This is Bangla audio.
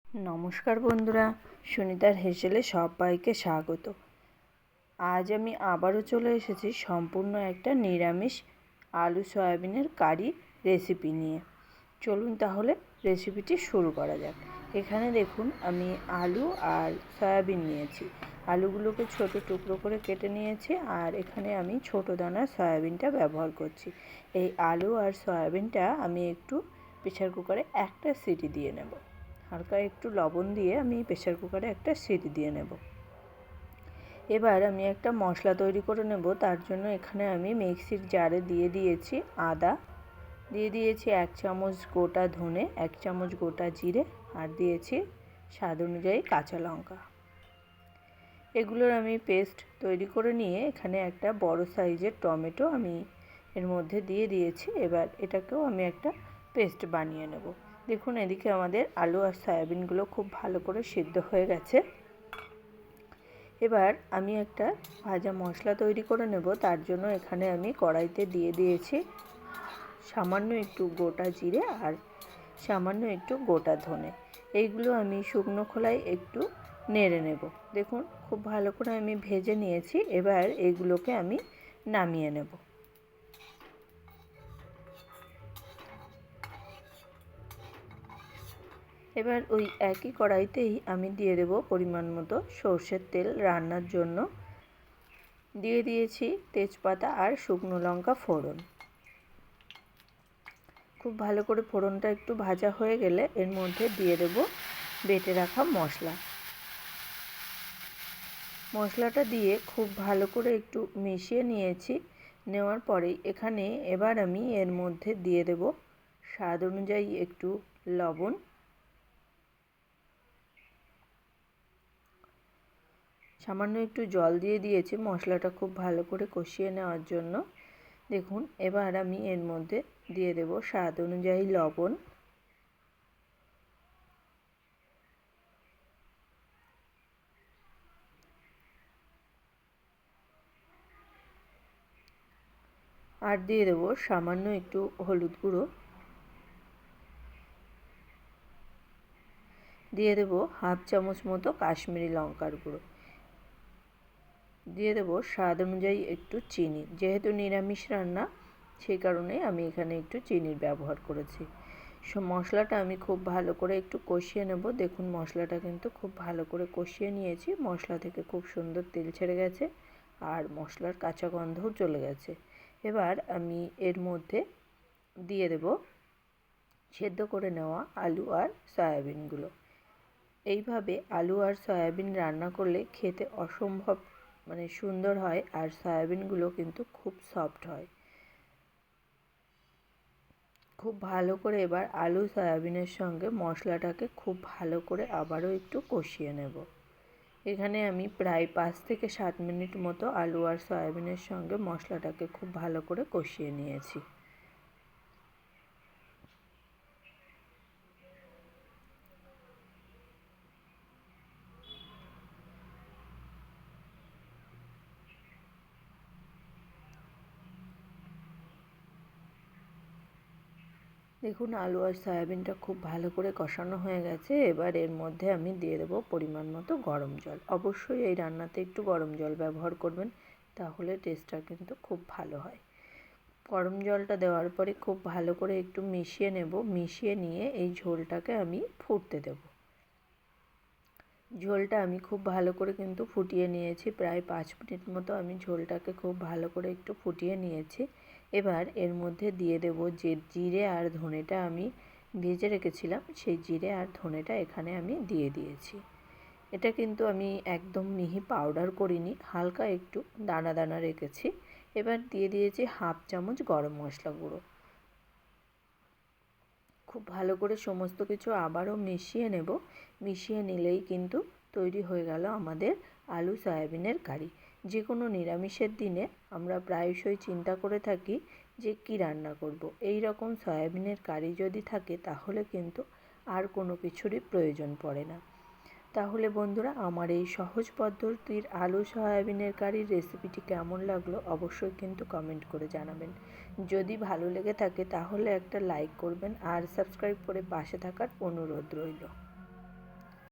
নমস্কার বন্ধুরা, সুনিতার হেসেলে সবাইকে স্বাগত। আজ আমি আবারও চলে এসেছি সম্পূর্ণ একটা নিরামিষ আলু সয়াবিনের কারি রেসিপি নিয়ে। চলুন তাহলে রেসিপিটি শুরু করা যাক। এখানে দেখুন আমি আলু আর সয়াবিন নিয়েছি। আলুগুলোকে ছোট টুকরো করে কেটে নিয়েছি আর এখানে আমি ছোট দানার সয়াবিনটা ব্যবহার করছি। এই আলু আর সয়াবিনটা আমি একটু প্রেসার কুকারে একটা সিটি দিয়ে নেব। হালকা একটু লবণ দিয়ে আমি প্রেসার কুকারে একটা সিটি দিয়ে নেব। এবার আমি একটা মশলা তৈরি করে নেব। তার জন্য এখানে আমি মিক্সির জারে দিয়ে দিয়েছি আদা, দিয়ে দিয়েছি 1 চামচ গোটা ধনে, 1 চামচ গোটা জিরে আর দিয়েছি স্বাদ অনুযায়ী কাঁচা লঙ্কা। এগুলোর আমি পেস্ট তৈরি করে নিয়ে এখানে একটা বড় সাইজের টমেটো আমি এর মধ্যে দিয়ে দিয়েছি। এবার এটাকেও আমি একটা পেস্ট বানিয়ে নেব। দেখুন এদিকে আমাদের আলু আর সয়াবিনগুলো খুব ভালো করে সিদ্ধ হয়ে গেছে। এবার আমি একটা ভাজা মশলা তৈরি করে নেব। তার জন্য এখানে আমি কড়াইতে দিয়ে দিয়েছি সামান্য একটু গোটা জিরে আর সামান্য একটু গোটা ধনে। এইগুলো আমি শুকনো খোলায় একটু নেড়ে নেব। দেখুন খুব ভালো করে আমি ভেজে নিয়েছি। এবার এগুলোকে আমি নামিয়ে নেব। এবার ওই একই কড়াইতেই আমি দিয়ে দেব পরিমাণ মতো সর্ষের তেল রান্নার জন্য। দিয়ে দিয়েছি তেজপাতা আর শুকনো লঙ্কা ফোড়ন। খুব ভালো করে ফোড়নটা একটু ভাজা হয়ে গেলে এর মধ্যে দিয়ে দেব বেটে রাখা মশলা। মশলাটা দিয়ে খুব ভালো করে একটু মিশিয়ে নিয়েছি। নেওয়ার পরেই এখানে এবার আমি এর মধ্যে দিয়ে দেব স্বাদ অনুযায়ী একটু লবণ, সামান্য একটু জল দিয়ে দিয়েছি মশলাটা খুব ভালো করে কষিয়ে নেওয়ার জন্য। দেখুন এবার আমি এর মধ্যে দিয়ে দেব স্বাদ অনুযায়ী লবণ, আর দিয়ে দেব সামান্য একটু হলুদ গুঁড়ো, দিয়ে দেব হাফ চামচ মতো কাশ্মীরি লঙ্কার গুঁড়ো, দিয়ে দেব স্বাদ অনুযায়ী একটু চিনি। যেহেতু নিরামিষ রান্না সেই কারণে আমি এখানে একটু চিনির ব্যবহার করেছি। মশলাটা আমি খুব ভালো করে একটু কষিয়ে নেব। দেখুন মশলাটা কিন্তু খুব ভালো করে কষিয়ে নিয়েছি। মশলা থেকে খুব সুন্দর তেল ছেড়ে গেছে আর মশলার কাঁচা গন্ধও চলে গেছে। এবার আমি এর মধ্যে দিয়ে দেব সেদ্ধ করে নেওয়া আলু আর সয়াবিনগুলো। এইভাবে আলু আর সয়াবিন রান্না করলে খেতে অসম্ভব সুন্দর হয় আর সয়াবিনগুলো কিন্তু খুব সফট হয়। খুব ভালো করে এবার আলু সয়াবিনের সঙ্গে মশলাটাকে খুব ভালো করে আবারও একটু কষিয়ে নেব। এখানে আমি প্রায় 5 থেকে 7 মিনিট মতো আলু আর সয়াবিনের সঙ্গে মশলাটাকে খুব ভালো করে কষিয়ে নিয়েছি। দেখুন আলু আর সয়াবিনটা খুব ভালো করে কষানো হয়ে গেছে। এবার এর মধ্যে আমি দিয়ে দেবো পরিমাণ মতো গরম জল। অবশ্যই এই রান্নাতে একটু গরম জল ব্যবহার করবেন, তাহলে টেস্টটা কিন্তু খুব ভালো হয়। গরম জলটা দেওয়ার পরে খুব ভালো করে একটু মিশিয়ে নেব। মিশিয়ে নিয়ে এই ঝোলটাকে আমি ফুটতে দেব। ঝোলটা আমি খুব ভালো করে কিন্তু ফুটিয়ে নিয়েছি। প্রায় 5 মিনিট মতো আমি ঝোলটাকে খুব ভালো করে একটু ফুটিয়ে নিয়েছি। এবার এর মধ্যে দিয়ে দেব যে জিরে আর ধনেটা আমি ভেজে রেখেছিলাম, সেই জিরে আর ধনেটা এখানে আমি দিয়ে দিয়েছি। এটা কিন্তু আমি একদম মিহি পাউডার করিনি, হালকা একটু দানা দানা রেখেছি। এবার দিয়ে দিয়েছি হাফ চামচ গরম মশলা গুঁড়ো। খুব ভালো করে সমস্ত কিছু আবারও মিশিয়ে নেব। মিশিয়ে নিলেই কিন্তু তৈরি হয়ে গেল আমাদের আলু সয়াবিনের কারি। যে কোনো নিরামিষের দিনে আমরা প্রায়শই চিন্তা করে থাকি যে কী রান্না করব। এই রকম সয়াবিনের কারি যদি থাকে তাহলে কিন্তু আর কোনো কিছুরই প্রয়োজন পড়ে না। তাহলে বন্ধুরা আমার এই সহজ পদ্ধতির আলু সয়াবিনের কারির রেসিপিটি কেমন লাগলো অবশ্যই কিন্তু কমেন্ট করে জানাবেন। যদি ভালো লেগে থাকে তাহলে একটা লাইক করবেন আর সাবস্ক্রাইব করে পাশে থাকার অনুরোধ রইল।